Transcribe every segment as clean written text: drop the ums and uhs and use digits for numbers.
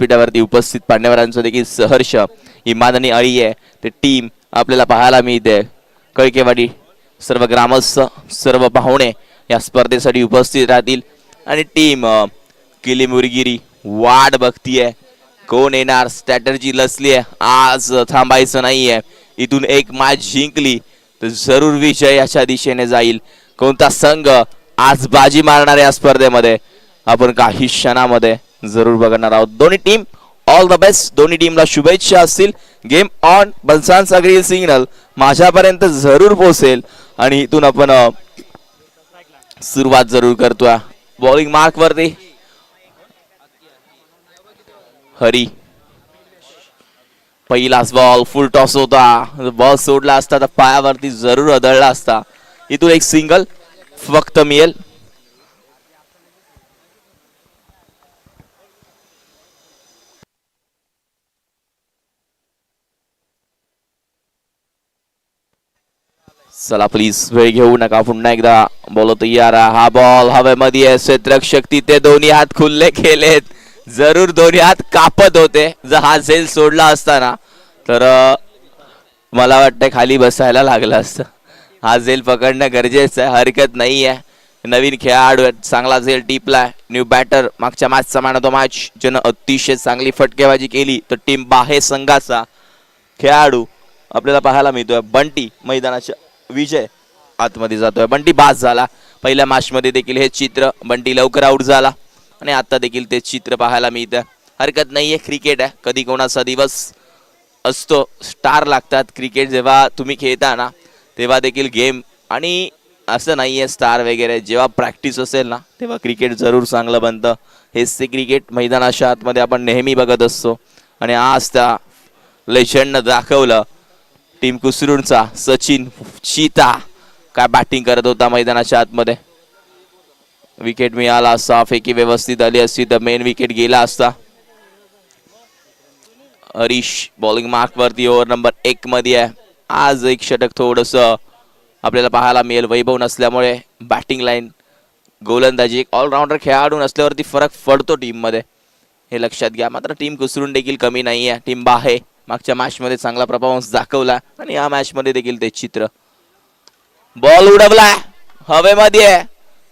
व्यासपीठावरती उपस्थित मान्यवरांचं देखील सहर्ष इमान आणि अळी आहे ते टीम आपल्याला पाहायला मिळते। कळकेवाडी सर्व ग्रामस्थ सर्व पाहुणे या स्पर्धेसाठी उपस्थित राहतील आणि टीम किली मुरगिरी वाट बघतीये कोण येणार। स्ट्रॅटर्जी लसली आहे, आज थांबायचं नाहीये। इथून एक मॅच जिंकली तर जरूर विजय याच्या दिशेने जाईल। कोणता संघ आज बाजी मारणार या स्पर्धेमध्ये आपण काही क्षणामध्ये जरूर बघणार आहोत। दोन्ही टीम ऑल द बेस्ट, दोन्ही टीमला शुभेच्छा असतील। गेम ऑन, बलसांचा ग्रीन सिग्नल माझ्यापर्यंत जरूर पोहोचेल आणि इथून आपण सुरुवात जरूर करतोय। बॉलिंग मार्क वरती हरी, पहिलाच बॉल फुल टॉस होता, बॉल सोडला असता तर पायावरती जरूर आदळला असता। इथून एक सिंगल फक्त मिळेल। चला प्लीज वेळ घेऊ नका, पुन्हा एकदा बॉल तयार आहे। हा बॉल हवेमध्ये आहे, क्षेत्ररक्षक तिथे दोन्ही हात खुल्ले केलेत, जरूर दोन्ही हात कापत होते। जर हा झेल सोडला असताना तर मला वाटतं खाली बसायला लागलं असतं। हा झेल पकडणं गरजेचं आहे, हरकत नाही आहे। नवीन खेळाडू चांगला झेल टिपलाय, न्यू बॅटर मागच्या मॅचचा मॅन ऑफ द मॅच ज्यानं अतिशय चांगली फटकेबाजी केली तर टीम बाहे संघाचा खेळाडू आपल्याला पाहायला मिळतोय बंटी मैदानाच्या विजय आतमध्ये जातोय। बंटी बास झाला, पहिल्या मॅच मध्ये देखील हे चित्र बंटी लवकर आउट झाला आणि आता देखील ते चित्र पाहायला मिळतं। हरकत नाहीये, क्रिकेट आहे, कधी कोणाचा दिवस असतो, स्टार लागतात। क्रिकेट जेव्हा तुम्ही खेळता ना तेव्हा देखील गेम आणि असं नाहीये स्टार वगैरे, जेव्हा प्रॅक्टिस असेल ना तेव्हा क्रिकेट जरूर चांगलं बनतं। हेच ते क्रिकेट मैदानाच्या आतमध्ये आपण नेहमी बघत असतो आणि आज त्या लेजंडनं दाखवलं। टीम कुसरूनचा सचिन चीता काय बॅटिंग करत होता मैदानाच्या आतमध्ये। विकेट मिळाला असता, फेकी व्यवस्थित आली असती तर मेन विकेट गेला असता। हरीश बॉलिंग मार्क वरती ओव्हर नंबर 1 मध्ये आहे। आज एक षटक थोडस आपल्याला पाहायला मिळेल, वैभव नसल्यामुळे बॅटिंग लाईन गोलंदाजी एक ऑलराऊंडर खेळाडू नसल्यावरती फरक पडतो टीम मध्ये, हे लक्षात घ्या। मात्र टीम कुसरून देखील कमी नाही आहे, टीम बाहे मागच्या मॅच मध्ये चांगला परफॉर्मन्स दाखवला आणि या मॅच मध्ये देखील ते चित्र। बॉल उडवला हवेमध्ये आहे,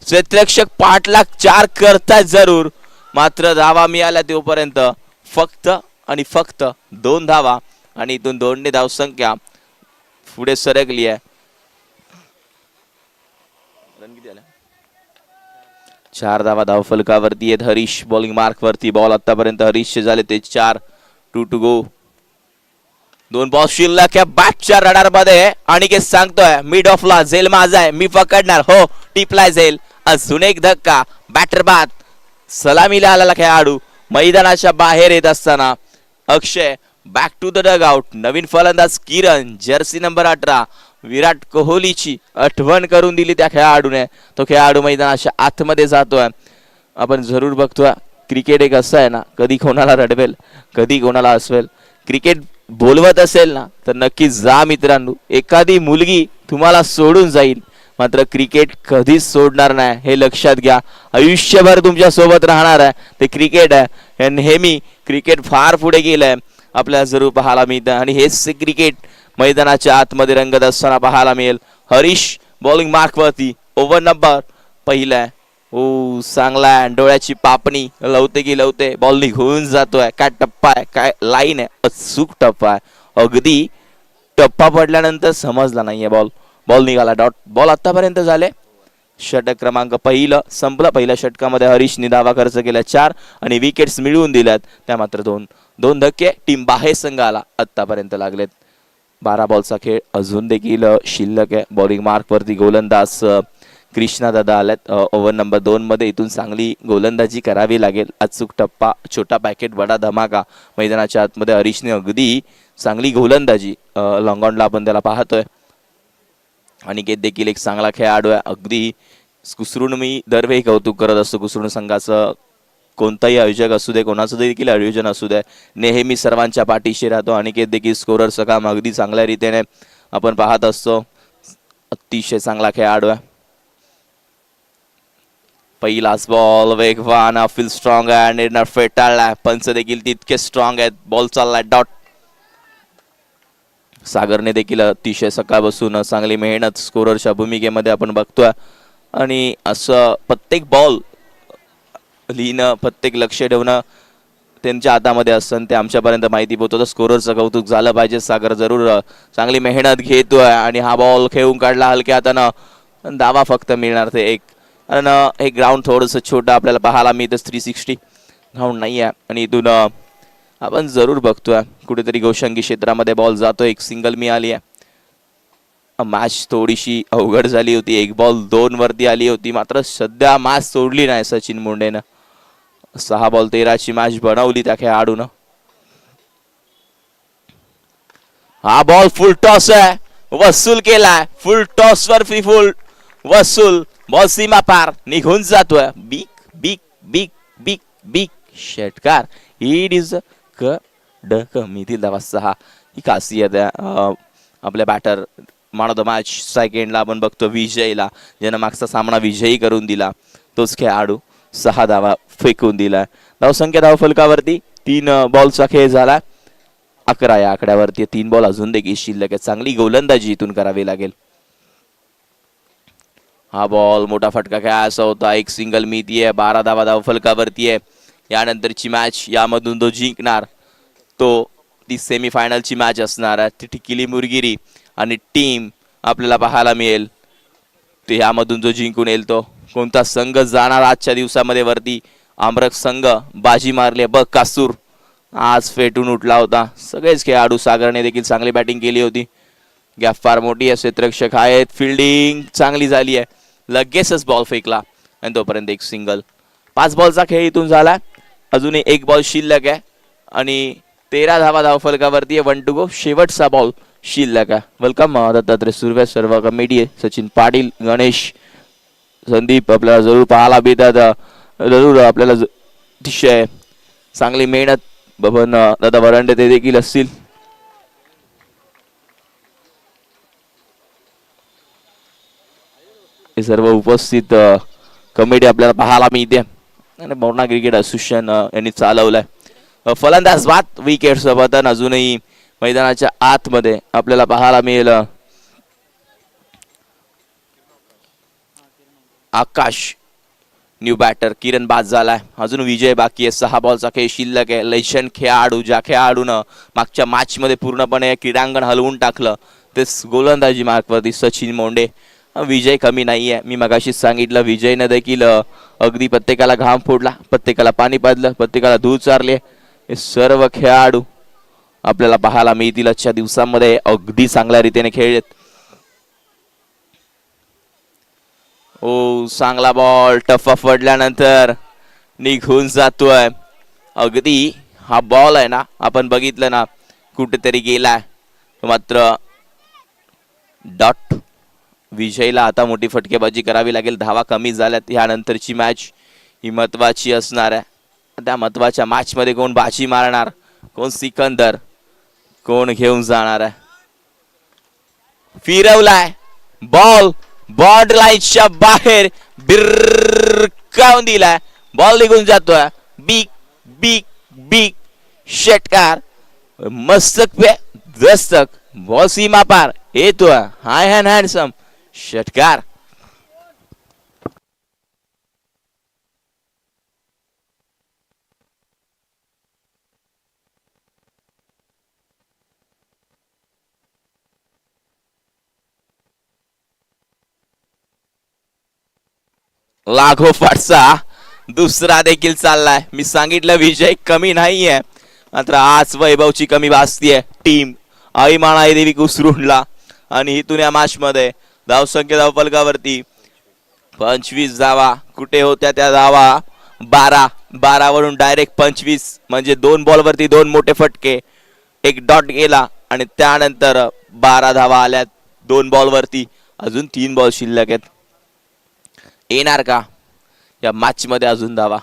क्षेत्ररक्षक पाठलाग 4 करतात जरूर, मात्र धावा मिळाल्या तोपर्यंत फक्त आणि फक्त 2 धावा आणि इथून 2 ने धावसंख्या पुढे सरकली आहे। रन किती आले? 4 धावा धावफलकावरती आहेत। हरीश बॉलिंग मार्क वरती, बॉल आतापर्यंत हरीशचे झाले ते 4, 2 टू गो। 2 बॉल शिल्लक आहे बॅटच्या रडार मध्ये आणि के सांगतोय मिड ऑफला झेल माझा आहे, मी पकडणार, हो टिपलाय झेल। अजून एक धक्का, बॅटर बाद, सलामीला आलेला खेळाडू मैदानाच्या बाहेर येत असताना Akshay back to the dugout. नवीन फलंदाज किरण, जर्सी नंबर 18, विराट कोहलीची आठवण करून दिली त्या खेळाडूने। तो खेळाडू मैदानाच्या आतमध्ये जातोय। आपण जरूर बघतोय क्रिकेट एक असं आहे ना, कधी कोणाला रडवेल कधी कोणाला हसवेल। क्रिकेट बोलवत असेल ना तर नक्की जा मित्रांनो, एखादी मुलगी तुम्हाला सोडून जाईल मात्र क्रिकेट कधीच सोडणार नाही, हे लक्षात घ्या। आयुष्यभर तुमच्या सोबत राहणार आहे ते क्रिकेट आहे, हे नेहमी क्रिकेट फार पुढे गेलंय आपल्याला जरूर पाहायला मिळतं आणि हेच क्रिकेट मैदानाच्या आतमध्ये रंगत असताना पाहायला मिळेल। हरीश बॉलिंग मार्क वरती, ओव्हर नंबर 1 आहे। ओ चांगला आहे, डोळ्याची पापणी लवते की लवते, बॉल निघून जातोय। काय टप्पा आहे, काय लाईन आहे, अचूक टप्पा आहे। अगदी टप्पा पडल्यानंतर समजला नाहीये बॉल, बॉल निघाला डॉट। बॉल आतापर्यंत झाले षटक क्रमांक 1 संपला। पहिल्या षटकामध्ये हरीशने धावा खर्च केल्या 4 आणि विकेट्स मिळवून दिल्यात त्या मात्र 2 धक्के टीम बाहे संघाला आतापर्यंत लागलेत। 12 बॉलचा खेळ अजून देखील शिल्लक आहे। बॉलिंग मार्क वरती गोलंदाज कृष्णा दादा आल्यात ओव्हर नंबर 2 मध्ये। इथून चांगली गोलंदाजी करावी लागेल। अचूक टप्पा, छोटा पॅकेट बडा धमाका मैदानाच्या आतमध्ये हरीशने अगदी चांगली गोलंदाजी लॉंग ऑनला आपण त्याला पाहतोय। अनिकेत देखील एक चांगला खेळाडू आहे। अगदी कुसरून मी दरवेळी कौतुक करत असतो कुसरून संघाचं, कोणताही आयोजक असू दे, कोणाचं देखील आयोजन असू दे, नेहमी सर्वांच्या पाठीशी राहतो। अनिकेत देखील स्कोररचं काम अगदी चांगल्या रीतीने आपण पाहत असतो, अतिशय चांगला खेळाडू आहे। पहिलाच बॉल वेगवान फील स्ट्रॉंग आहे. निर्णय फेटाळलाय. पंच देखील तितके स्ट्रॉंग आहेत. बॉल चाललाय डॉट. सागरने देखील अतिशय सकाळपासून चांगली मेहनत स्कोररच्या भूमिकेमध्ये आपण बघतोय. आणि असं प्रत्येक बॉल लिहिणं, प्रत्येक लक्ष ठेवणं त्यांच्या हातामध्ये असतं. ते आमच्यापर्यंत माहिती पोहोचवतं. स्कोररचं कौतुक झालं पाहिजे. सागर जरूर चांगली मेहनत घेतोय आणि हा बॉल खेळून काढला हलक्या हातानं. धावा फक्त मिळणार ते एक. आणि हे ग्राउंड थोडंसं छोटं आपल्याला पाहायला मिळतं. 360 ग्राउंड नाही आहे. आणि इथून आपण जरूर बघतोय कुठेतरी गोशंगी क्षेत्रामध्ये बॉल जातोय. एक सिंगल मिळाली आहे. मॅच थोडीशी अवघड झाली होती. एक बॉल 2 वरती आली होती. मात्र सध्या मॅच सोडली नाही सचिन मुंडेनं. 6 बॉल 13ची मॅच बनवली त्या खेळाडूनं. हा बॉल फुल टॉस आहे. वसूल केलाय. फुल टॉस वर फुल वसूल. बॉल सीमा पार निघून जातोय. Big big big big big षटकार. इट इज कमीतील धावा 6. ही खासियत आहे आपल्या batter. Man of the match सेकंडला आपण बघतो विजयला, ज्यानं मागचा सामना विजयी करून दिला. तोच खेळाडू 6 धावा फेकून दिलाय. धावसंख्या धावफलकावरती 3 बॉलचा खेळ झाला. 11 या आकड्यावरती. 3 बॉल अजून देखील शिल्लक आहे. चांगली गोलंदाजी इथून करावी लागेल. हा बॉल मोठा फटका खेळायचा होता. एक सिंगल मिळतीये. 12 धावा धावफलकावरती आहे. यानंतरची मॅच यामधून जो जिंकणार तो ती सेमीफायनलची मॅच असणार आहे. ती टिकिली मुरगिरी आणि टीम आपल्याला पाहायला मिळेल. ते यामधून जो जिंकून येईल तो कोणता संघ जाणार आजच्या दिवसामध्ये वरती. आमरक संघ बाजी मारली. बघ कासूर आज फेटून उठला होता. सगळेच खेळाडू. सागरने देखील चांगली बॅटिंग केली होती. गॅप फार मोठी आहे. क्षेत्ररक्षक आहेत. फिल्डिंग चांगली झाली आहे. लगेचच बॉल फेकला आणि तोपर्यंत एक सिंगल. 5 बॉलचा खेळ इथून झाला. अजूनही 1 बॉल शिल्लक आहे आणि 13 धावा धावफलकावरती आहे. 1 to go. शेवटचा बॉल शिल्लक आहे. वेलकम दत्तात्रय सुर्वे, सर्व कमिटी, सचिन पाटील, गणेश, संदीप आपल्याला जरूर पाहायला भेटतात. जरूर आपल्याला अतिशय चांगली मेहनत बबन दादा वरंडे ते देखील असतील. हे सर्व उपस्थित कमिटी आपल्याला पाहायला मिळते. आणि मोरणा क्रिकेट असोसिएशन यांनी चालवलंय. फलंदाज बाद विकेट पतन अजूनही मैदानाच्या आतमध्ये आपल्याला पाहायला मिळेल. आकाश न्यू बॅटर. किरण बाद झालाय. अजून विजय बाकी आहे. 6 बॉलचा खेळ शिल्लक आहे. लेजंड खेळाडू, ज्या खेळाडूनं मागच्या मॅच मध्ये पूर्णपणे क्रीडांगण हलवून टाकलं, ते गोलंदाजी मार्कवरती सचिन मोंडे. विजय कमी नाहीये. मी मगाशीच सांगितलं विजयनं देखील अगदी प्रत्येकाला घाम फोडला, प्रत्येकाला पाणी पाजलं, प्रत्येकाला दूध चारले. हे सर्व खेळाडू आपल्याला पाहायला मिळतील आजच्या दिवसांमध्ये. अगदी चांगल्या रीतीने खेळलेत. ओ चांगला बॉल टफा पडल्यानंतर निघून जातोय. अगदी हा बॉल आहे ना, आपण बघितलं ना, कुठेतरी गेलाय. मात्र डॉट. विजयला आता मोठी फटकेबाजी करावी लागेल. धावा कमी झाल्यात. यानंतरची मॅच ही महत्वाची असणार आहे. त्या महत्वाच्या मॅच मध्ये कोण बाजी मारणार, कोण सिकंदर, कोण घेऊन जाणार आहे. फिरवलाय बॉल. बॉर्डर लाईनच्या बाहेर बिरकावून दिलाय. बॉल निघून जातोय. बिग बिग बिग षटकार. मस्तक पे दस्तक. बॉल सीमा पार येतोय. हाय हॅन्ड हँडसम षटकार. लागोपाठचा दुसरा देखील चाललाय. मी सांगितलं विजय कमी नाहीये, मात्र आज वैभवची कमी भासतीये. टीम आईमाणा देवी कुसरुंडला आणि इथून या मॅच मध्ये धावसंख्या धावफलकावरती 25 धावा. कुठे होत्या त्या धावा? 12 वरून डायरेक्ट 25. म्हणजे 2 बॉल वरती 2 मोठे फटके, 1 डॉट गेला आणि त्यानंतर 12 धावा आल्यात 2 बॉल वरती. अजून 3 बॉल शिल्लक आहेत. येणार का या मॅच मध्ये अजून धावा?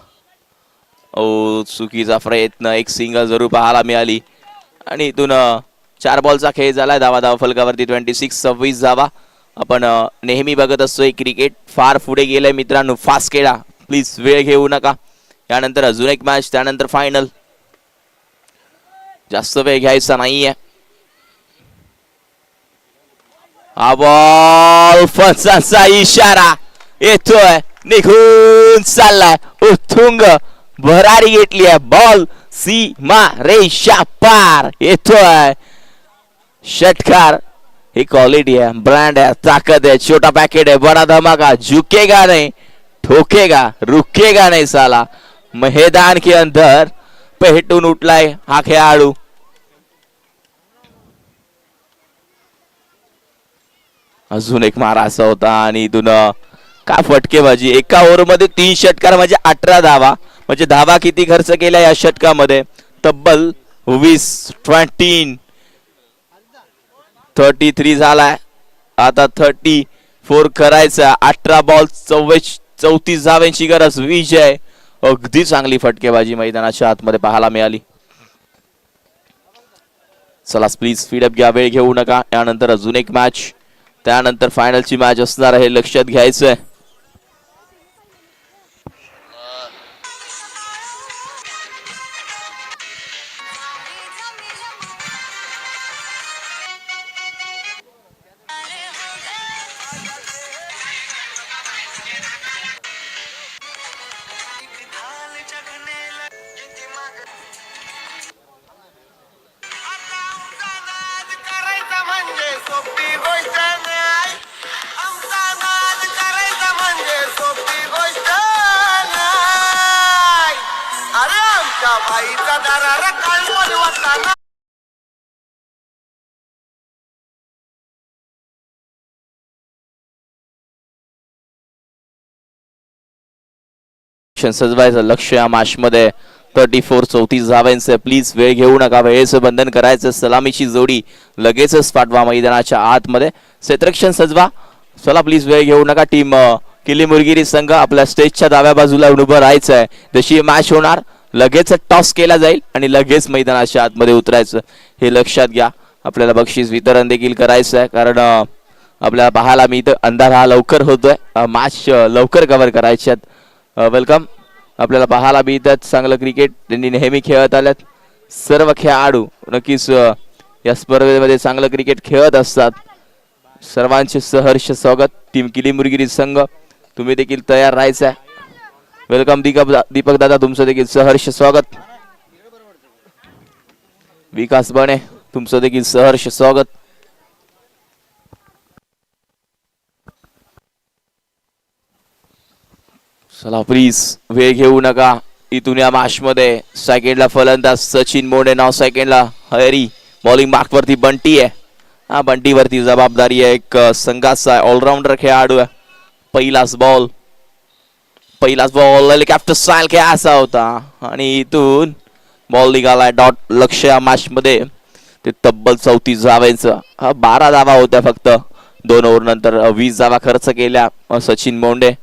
ओ चुकीचा प्रयत्न. एक सिंगल जरूर पाहायला मिळाली आणि इथून 4 बॉलचा खेळ झाला. धावा धावफलकावरती 26 धावा. आपण नेहमी बघत असतो क्रिकेट फार पुढे गेलंय मित्रांनो. फास्ट खेळा, प्लीज वेळ घेऊ नका. यानंतर अजून एक मॅच, त्यानंतर फायनल. जास्त वेळ घ्यायचा नाहीये. हा बॉल फसाचा इशारा येतोय, निघून चाललाय. उत्तुंग भरारी घेतली आहे. बॉल सीमा रेषा पार येतोय. षटकार ही क्वालिटी है, ब्रांड है, ताकत है, छोटा पैकेट है, बड़ा धमाका. झुकेगा नहीं, ठोकेगा, रुकेगा नहीं साला. मैदान के अंदर पेटून उठलाय हा खेळाडू. अजून एक मारा असा होता आणि इथून का फटकेबाजी. एका ओव्हरमध्ये 3 षटकार म्हणजे 18 धावा. म्हणजे धावा किती खर्च केल्या या षटकामध्ये? तब्बल 33 झालाय. आता 34 करायचा. 18 बॉल 34 धावांची गरज. विजय. अगदी चांगली फटकेबाजी मैदानाच्या आतमध्ये पाहायला मिळाली. चला प्लीज स्पीड अप घ्या, वेळ घेऊ नका. यानंतर अजून एक मॅच, त्यानंतर फायनलची मॅच असणार आहे, लक्षात घ्यायचंय. सजवायचं लक्ष या मॅच मध्ये. 34 धावांचे. प्लीज वेळ घेऊ नका, वेळेचं बंधन करायचं. सलामीची जोडी लगेचच पाठवा मैदानाच्या आतमध्ये. क्षेत्ररक्षण सजवा. चला प्लीज वेळ घेऊ नका. टीम किल्ली मुरगिरी संघ आपल्या स्टेजच्या डाव्या बाजूला उभं राहायचं आहे. जशी मॅच होणार लगेच टॉस केला जाईल आणि लगेच मैदानाच्या आतमध्ये उतरायचं, हे लक्षात घ्या. आपल्याला बक्षीस वितरण देखील करायचं आहे, कारण आपल्याला पाहायला मी इथं अंधार हा लवकर होतोय. मॅच लवकर कव्हर करायचे आहेत. वेलकम. आपल्याला पाहायला मिळतात चांगलं क्रिकेट त्यांनी नेहमी खेळत आल्यात. सर्व खेळाडू नक्कीच या स्पर्धेमध्ये चांगलं क्रिकेट खेळत असतात. सर्वांचे सहर्ष स्वागत. टीम किल्ली मुरगिरी संघ तुम्ही देखील तयार राहायचं आहे. वेलकम दीपक दादा, तुमचं देखील सहर्ष स्वागत. विकास बने, तुमचं देखील सहर्ष स्वागत. चला प्लीज वेळ घेऊ नका. इथून या मॅच मध्ये सेकंडला फलंदाज सचिन मोंडे, नाव सेकंडला हरी. बॉलिंग मार्क वरती बंटी आहे. हा बंटी वरती जबाबदारी आहे. एक संघाचा ऑलराऊंडर खेळाडू आहे. पहिलाच बॉल हेलिकॉप्टर स्टाईल खेळायचा होता आणि इथून बॉल निघालाय डॉट. लक्ष या मॅच मध्ये ते तब्बल 34 धावांचं. 12 धावा होत्या फक्त 2 ओव्हर नंतर. 20 धावा खर्च केल्या सचिन मोंडे.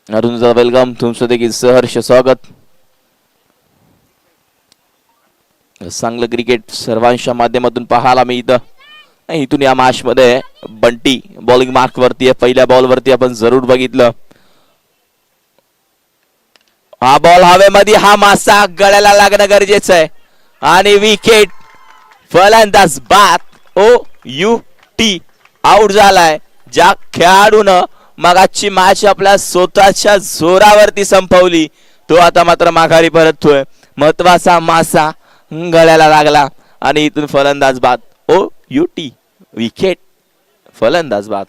अरुण वेलकम, तुमचं देखील सहर्ष स्वागत. चांगलं क्रिकेट सर्वांच्या माध्यमातून पाहायला मिळतं. इथून या मॅच मध्ये बंटी बॉलिंग मार्क वरती आहे. पहिल्या बॉल वरती आपण जरूर बघितलं. हा बॉल हवेमध्ये, हा मासा गळ्याला लागणं गरजेचं आहे आणि विकेट. फलंदाज बाद. OUT आउट झालाय. ज्या खेळाडून मगाची मॅच आपल्या स्वतःच्या जोरावरती संपवली तो आता मात्र माघारी परततोय. महत्वाचा मासा गळ्याला लागला आणि इथून फलंदाज बाद. OUT विकेट, फलंदाज बाद.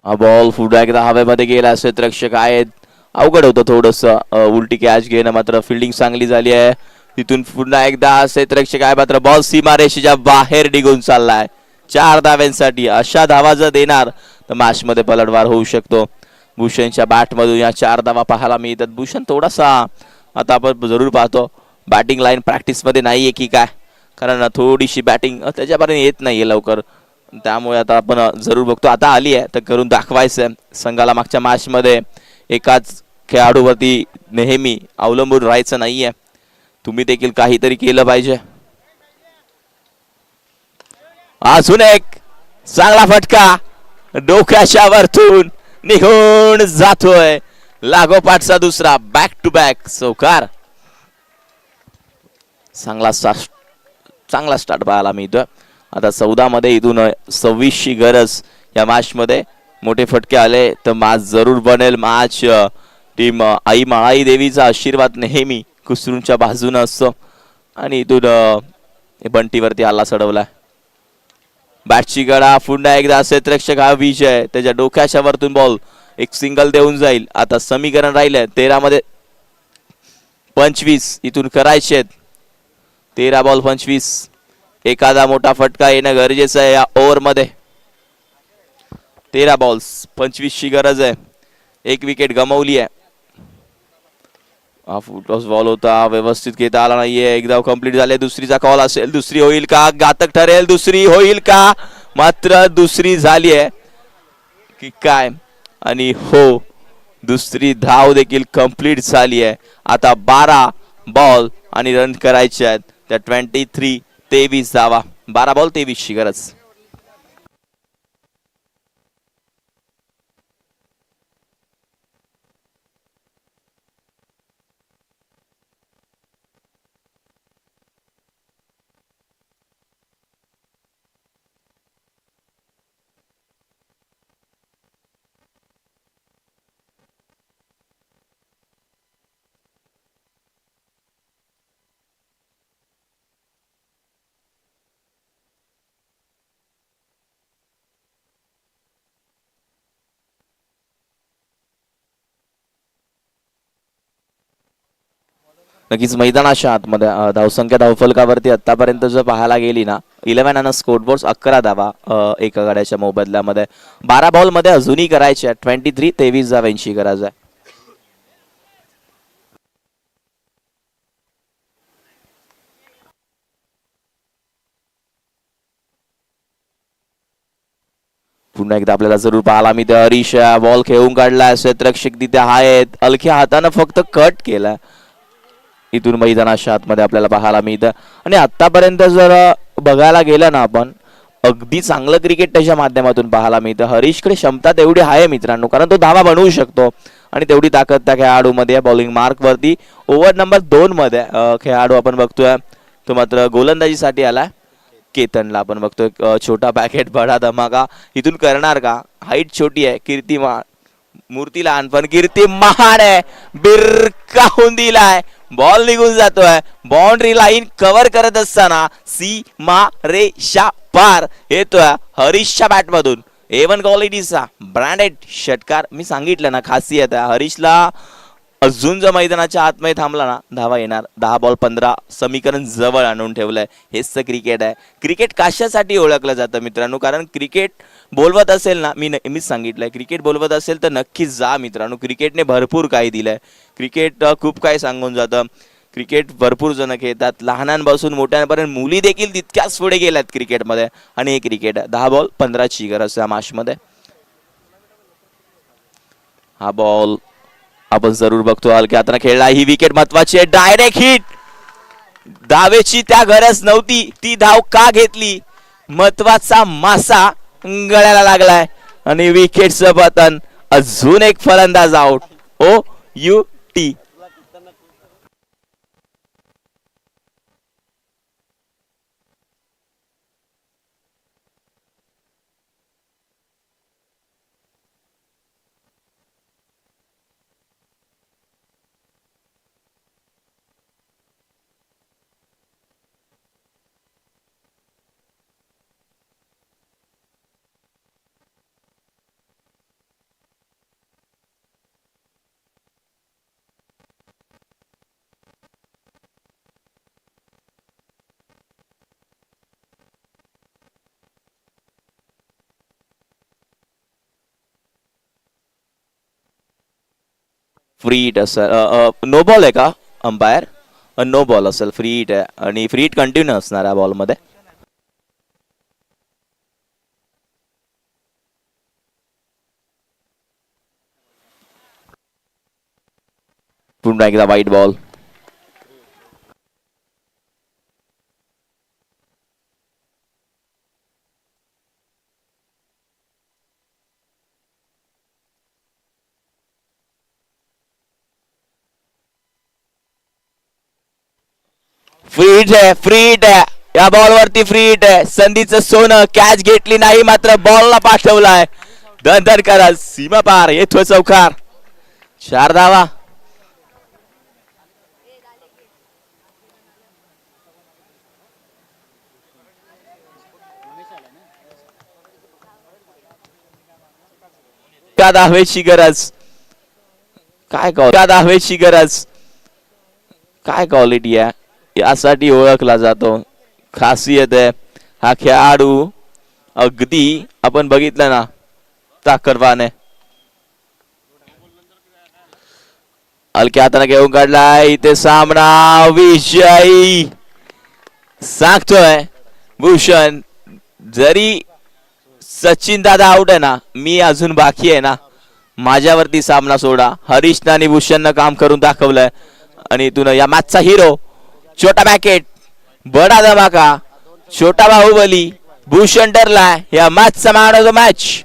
हा बॉल पुन्हा एकदा हवेमध्ये गेला. क्षेत्ररक्षक आहेत. अवघड होतं थोडस उलटी कॅच घेणं, मात्र फिल्डिंग चांगली झाली आहे. तिथून पुन्हा एकदा क्षेत्ररक्षक आहे, मात्र बॉल सीमारेषेच्या बाहेर निघून चाललाय. 4 धाव्यांसाठी. अशा धावा जर देणार तर मॅच मध्ये पलटवार होऊ शकतो. भूषणच्या बॅट मधून या 4 धावा पाहायला मिळतात. भूषण थोडासा आता आपण जरूर पाहतो बॅटिंग लाईन प्रॅक्टिस मध्ये नाहीये की काय, कारण थोडीशी बॅटिंग त्याच्यापर्यंत येत नाहीये लवकर, त्यामुळे आता आपण जरूर बघतो. आता आली आहे तर करून दाखवायचं संघाला. मागच्या मॅच मध्ये एकाच खेळाडूवरती नेहमी अवलंबून राहायचं नाहीये, तुम्ही देखील काहीतरी केलं पाहिजे. अजून एक चांगला फटका डोक्याच्या वरतून निघून जातोय. लागोपाठचा दुसरा बॅक टू बॅक चौकार. चांगला स्टार्ट पाहायला मिळतोय. आता 14 मध्ये इथून 26 ची गरज या मॅच मध्ये. मोठे फटके आले तर मॅच जरूर बनेल. मॅच टीम आई माळाई देवीचा आशीर्वाद नेहमी कुसरूंच्या बाजूने असतो. आणि इथून बंटीवरती हल्ला चढवलाय. बॅटची गडा पुन्हा एकदा क्षेत्ररक्षक हा विजय, त्याच्या डोक्याच्या वरतून बॉल एक सिंगल देऊन जाईल. आता समीकरण राहिले 13 मध्ये 25 इथून करायचे. 13 बॉल 25. एखादा मोठा फटका येणं गरजेचं आहे या ओव्हर मध्ये. 13 बॉल्स 25 ची गरज आहे. एक विकेट गमावली आहे. हा फुटटॉस बॉल होता, व्यवस्थित घेता आला नाहीये. एक धाव कंप्लीट झाले. दुसरीचा कॉल असेल, दुसरी होईल का, घातक ठरेल, दुसरी होईल का, मात्र दुसरी झाली आहे की काय, आणि हो दुसरी धाव देखील कंप्लीट झाली आहे. आता 12 बॉल आणि रन करायचे आहेत. त्या 23 धावा. 12 बॉल 23 ची गरज. नक्कीच मैदानाच्या आतमध्ये धावसंख्या धावफलकावरती आतापर्यंत जर पाहायला गेली ना, 11 आणि स्कोरबोर्ड 11 धावा एका गड्याच्या मोबदल्यामध्ये. 12 बॉल मध्ये अजूनही करायचे 23 धावांची गरज आहे. पुन्हा एकदा आपल्याला जरूर पाहायला मिळते. हरीश बॉल खेळून काढला. क्षेत्ररक्षक तिथे आहेत, हलक्या हातानं फक्त कट केला. इथून मैदानाच्या आतमध्ये आपल्याला पाहायला मिळतं. आणि आतापर्यंत जर बघायला गेलं ना आपण, अगदी चांगलं क्रिकेट त्याच्या माध्यमातून पाहायला मिळतं. हरीशकडे क्षमता तेवढी आहे मित्रांनो, कारण तो धावा बनवू शकतो आणि तेवढी ताकद त्या खेळाडूमध्ये. बॉलिंग मार्क वरती ओव्हर नंबर 2 मध्ये खेळाडू आपण बघतोय तो मात्र गोलंदाजीसाठी आलाय. केतनला आपण बघतोय. छोटा पॅकेट बडा धमाका इथून करणार का, हाईट छोटी आहे. कीर्तिमान मूर्ती लहान पण कीर्ती महान आहे. बिरकावून दिलाय, बॉल निघून जातोय. बाउंड्री लाईन कव्हर करत असताना सीमा रेषा पार येतोय हरीशच्या बॅट मधून. A1 क्वालिटीचा ब्रँडेड षटकार. मी सांगितलं ना खासियत आहे हरीशला. अजून जर मैदानाच्या आतमध्ये थांबला ना धावा येणार. 10 बॉल 15 समीकरण जवळ आणून ठेवलंय. हेच तर क्रिकेट आहे. क्रिकेट कशासाठी ओळखलं जातं मित्रांनो, कारण क्रिकेट बोलवत असेल ना, मी नेहमीच सांगितलंय क्रिकेट बोलवत असेल तर नक्कीच जा मित्रांनो. क्रिकेटने भरपूर काही दिलंय. क्रिकेट खूप काही सांगून जातं. क्रिकेट भरपूर जण खेळतात, लहानांपासून मोठ्यांपर्यंत मुली देखील तितक्याच पुढे गेल्यात क्रिकेटमध्ये. आणि हे क्रिकेट आहे. 10 बॉल 15 ची गरज या मॅच मध्ये. हा बॉल आपण जरूर बघतो हलक्या हाताने खेळला. ही विकेट महत्वाची आहे. Direct hit. धावेची त्या गरज नव्हती, ती धाव का घेतली, महत्वाचा मासा गळ्याला लागलाय आणि विकेटचं पतन. अजून एक फलंदाज आउट. OUT. फ्री हिट असेल, नो बॉल आहे का अंपायर? नो बॉल असेल, फ्री हिट आहे आणि फ्री हिट कंटिन्यू असणार या बॉलमध्ये. पुन्हा एकदा वाईट बॉल. फ्री हिट आहे, फ्री हिट आहे या बॉल वरती, फ्री हिट आहे. संधीचं सोनं, कॅच घेतली नाही मात्र बॉलला पाठवलाय. धन धन करा, सीमा पार, येतोय चौकार. 4 धावा. त्या धावेची गरज, काय त्या धावेची गरज, काय क्वालिटी आहे, यासाठी ओळखला जातो. खासियत आहे हा खेळाडू, अगदी आपण बघितलं ना ताकदवान आहे. हलक्या हाताने घेऊन काढलाय, इथे सामना विजयी सांगतोय भूषण. जरी सचिन दादा आउट आहे ना, मी अजून बाकी आहे ना, माझ्यावरती सामना सोडा. हरीश आणि भूषणनं काम करून दाखवलंय आणि इथून या मॅचचा हिरो छोटा पॅकेट, बडा धमाका, छोटा बाहुबली भूषण ठरलाय या मॅचचा मॅन ऑफ द मॅच.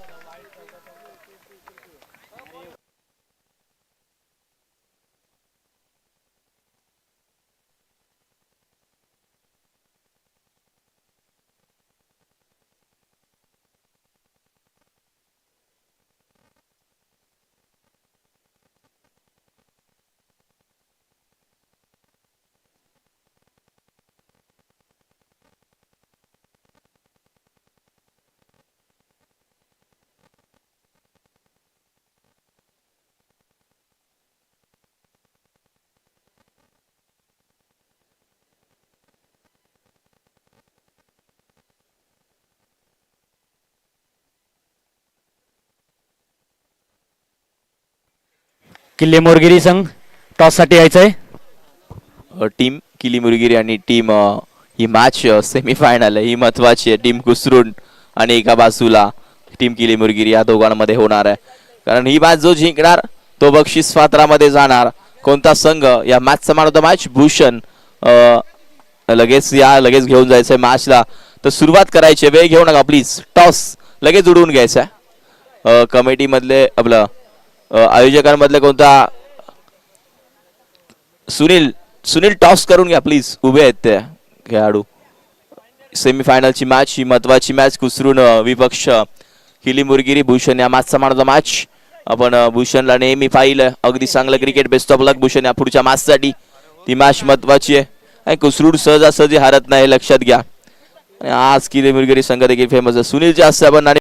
किल्ले मोरगिरी संघ टॉस साठी यायचंय. टीम किली मुरगिरी आणि टीम ही मॅच सेमीफायनल ही महत्वाची आहे. टीम कुसरून आणि एका बाजूला टीम किली मुरगिरी या दोघांमध्ये होणार आहे. कारण ही मॅच जो जिंकणार तो बक्षीस पात्रामध्ये जाणार. कोणता संघ या मॅचचा man of the match? Bhushan लगेच लगेच घेऊन जायचंय मॅचला. तर सुरुवात करायची, वेळ घेऊ नका प्लीज. टॉस लगेच उडवून घ्यायचा. कमिटी मधले आपलं आयोजकांमधले कोणता सुनील टॉस करून घ्या प्लीज. उभे आहेत ते खेळाडू. सेमीफायनलची मॅच ही महत्वाची मॅच. कुसरून विपक्ष किली मुरगिरी, भूषण या मॅचचा मॅन ऑफ द मॅच. आपण भूषणला नेहमी पाहिलं अगदी चांगलं क्रिकेट. बेस्ट ऑफ लक भूषण या पुढच्या मॅचसाठी. ती मॅच महत्वाची आहे आणि कुसरून सहजासहजी हारत नाही, लक्षात घ्या. आज किली मुरगिरी संघ देखील फेमस आहे. सुनील जास्त आपण